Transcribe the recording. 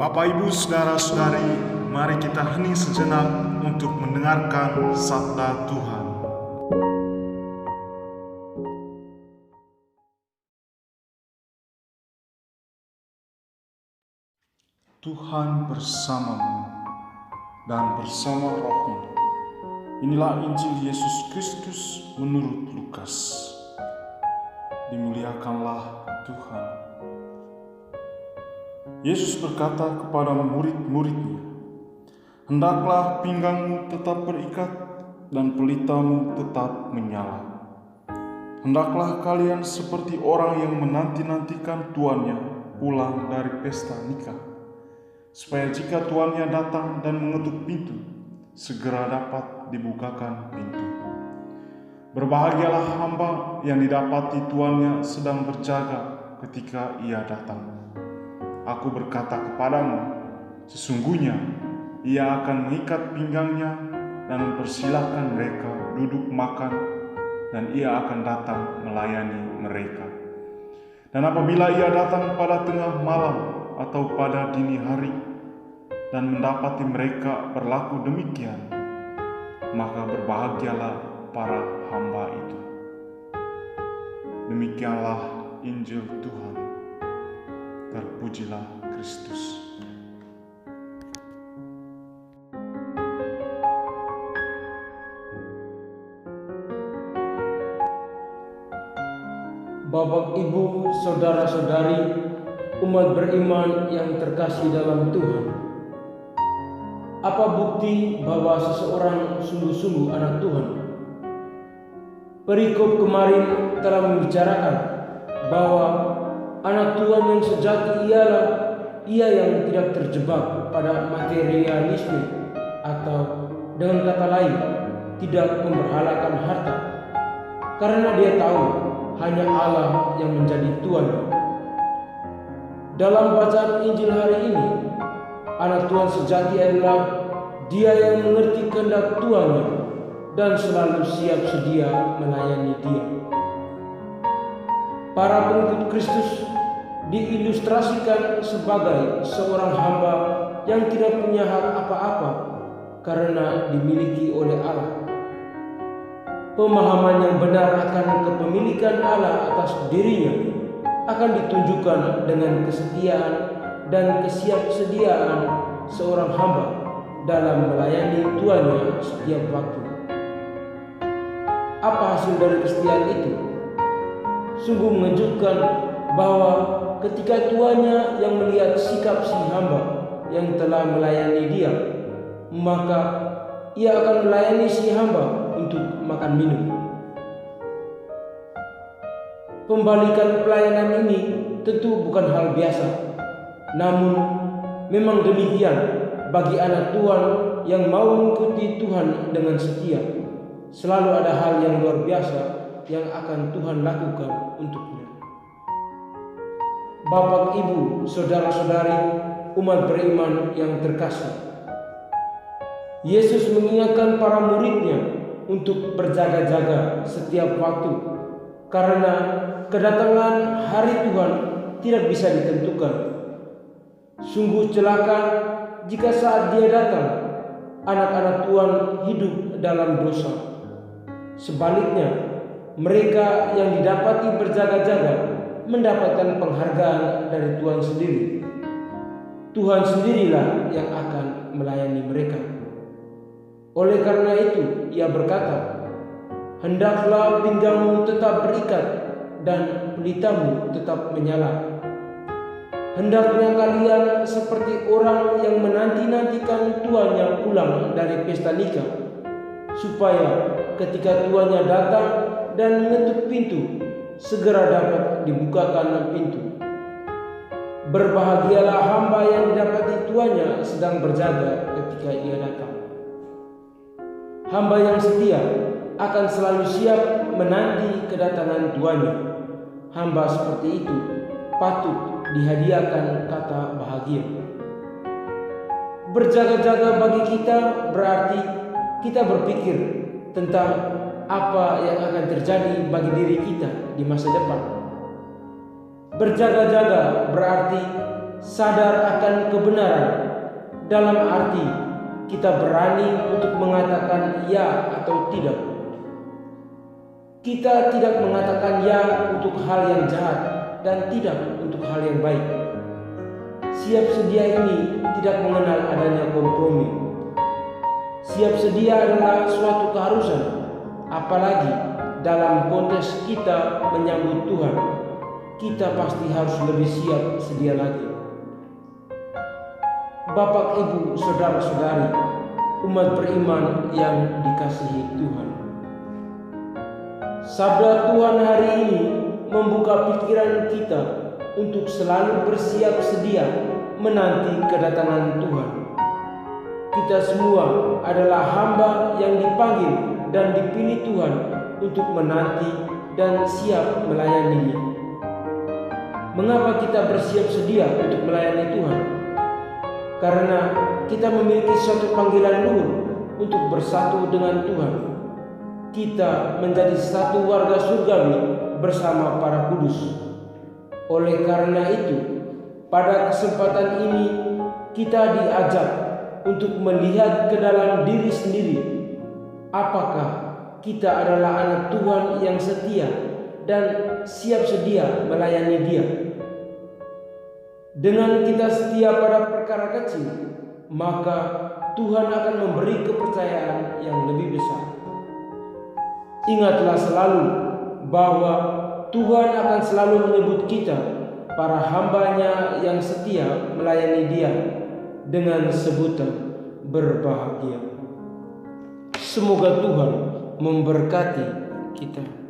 Bapak, Ibu, Saudara-saudari, mari kita hening sejenak untuk mendengarkan sabda Tuhan. Tuhan bersamamu dan bersama rohmu. Inilah Injil Yesus Kristus menurut Lukas. Dimuliakanlah Tuhan. Yesus berkata kepada murid-muridnya, "Hendaklah pinggangmu tetap berikat dan pelitamu tetap menyala. Hendaklah kalian seperti orang yang menanti-nantikan tuannya pulang dari pesta nikah, supaya jika tuannya datang dan mengetuk pintu, segera dapat dibukakan pintu. Berbahagialah hamba yang didapati tuannya sedang berjaga ketika ia datang. Aku berkata kepadamu, sesungguhnya ia akan mengikat pinggangnya dan mempersilahkan mereka duduk makan, dan ia akan datang melayani mereka. Dan apabila ia datang pada tengah malam atau pada dini hari dan mendapati mereka berlaku demikian, maka berbahagialah para hamba itu." Demikianlah Injil Tuhan. Terpujilah Kristus. Bapak, Ibu, Saudara-saudari, umat beriman yang terkasih dalam Tuhan. Apa bukti bahwa seseorang sungguh-sungguh anak Tuhan? Perikop kemarin telah membicarakan bahwa anak Tuhan yang sejati ialah ia yang tidak terjebak pada materialisme, atau dengan kata lain, tidak memberhalakan harta, karena dia tahu hanya Allah yang menjadi Tuhan. Dalam bacaan Injil hari ini, anak Tuhan sejati adalah dia yang mengerti kehendak Tuhannya dan selalu siap sedia melayani Dia. Para pengikut Kristus diilustrasikan sebagai seorang hamba yang tidak punya hak apa-apa karena dimiliki oleh Allah. Pemahaman yang benar akan kepemilikan Allah atas dirinya akan ditunjukkan dengan kesetiaan dan kesiapsediaan seorang hamba dalam melayani tuannya setiap waktu. Apa hasil dari kesetiaan itu? Sungguh mengejutkan bahwa ketika tuannya yang melihat sikap si hamba yang telah melayani dia, maka ia akan melayani si hamba untuk makan minum. Pembalikan pelayanan ini tentu bukan hal biasa, namun memang demikian bagi anak Tuhan yang mau mengikuti Tuhan dengan setia. Selalu ada hal yang luar biasa yang akan Tuhan lakukan untuknya. Bapak, Ibu, Saudara-saudari, umat beriman yang terkasih, Yesus mengingatkan para muridnya untuk berjaga-jaga setiap waktu, karena kedatangan hari Tuhan tidak bisa ditentukan. Sungguh celaka jika saat Dia datang, anak-anak Tuhan hidup dalam dosa. Sebaliknya, mereka yang didapati berjaga-jaga mendapatkan penghargaan dari Tuhan sendiri. Tuhan sendirilah yang akan melayani mereka. Oleh karena itu, Ia berkata, "Hendaklah pinggangmu tetap berikat dan pelitamu tetap menyala. Hendaknya kalian seperti orang yang menanti-nantikan tuannya pulang dari pesta nikah, supaya ketika tuannya datang dan mengetuk pintu, segera dapat dibukakan pintu. Berbahagialah hamba yang didapati tuannya sedang berjaga ketika ia datang." Hamba yang setia akan selalu siap menanti kedatangan tuannya. Hamba seperti itu patut dihadiahkan kata bahagia. Berjaga-jaga bagi kita berarti kita berpikir tentang apa yang akan terjadi bagi diri kita di masa depan. Berjaga-jaga berarti sadar akan kebenaran, dalam arti kita berani untuk mengatakan ya atau tidak. Kita tidak mengatakan ya untuk hal yang jahat dan tidak untuk hal yang baik. Siap sedia ini tidak mengenal adanya kompromi. Siap sedia adalah suatu keharusan, apalagi dalam konteks kita menyambut Tuhan. Kita pasti harus lebih siap sedia lagi. Bapak, Ibu, saudara-saudari, umat beriman yang dikasihi Tuhan. Sabda Tuhan hari ini membuka pikiran kita untuk selalu bersiap sedia menanti kedatangan Tuhan. Kita semua adalah hamba yang dipanggil dan dipilih Tuhan untuk menanti dan siap melayani-Nya. Mengapa kita bersiap sedia untuk melayani Tuhan? Karena kita memiliki suatu panggilan luhur untuk bersatu dengan Tuhan. Kita menjadi satu warga surgawi bersama para kudus. Oleh karena itu, pada kesempatan ini kita diajak untuk melihat ke dalam diri sendiri. Apakah kita adalah anak Tuhan yang setia dan siap sedia melayani Dia? Dengan kita setia pada perkara kecil, maka Tuhan akan memberi kepercayaan yang lebih besar. Ingatlah selalu bahwa Tuhan akan selalu menyebut kita, para hamba-Nya yang setia melayani Dia, dengan sebutan berbahagia. Semoga Tuhan memberkati kita.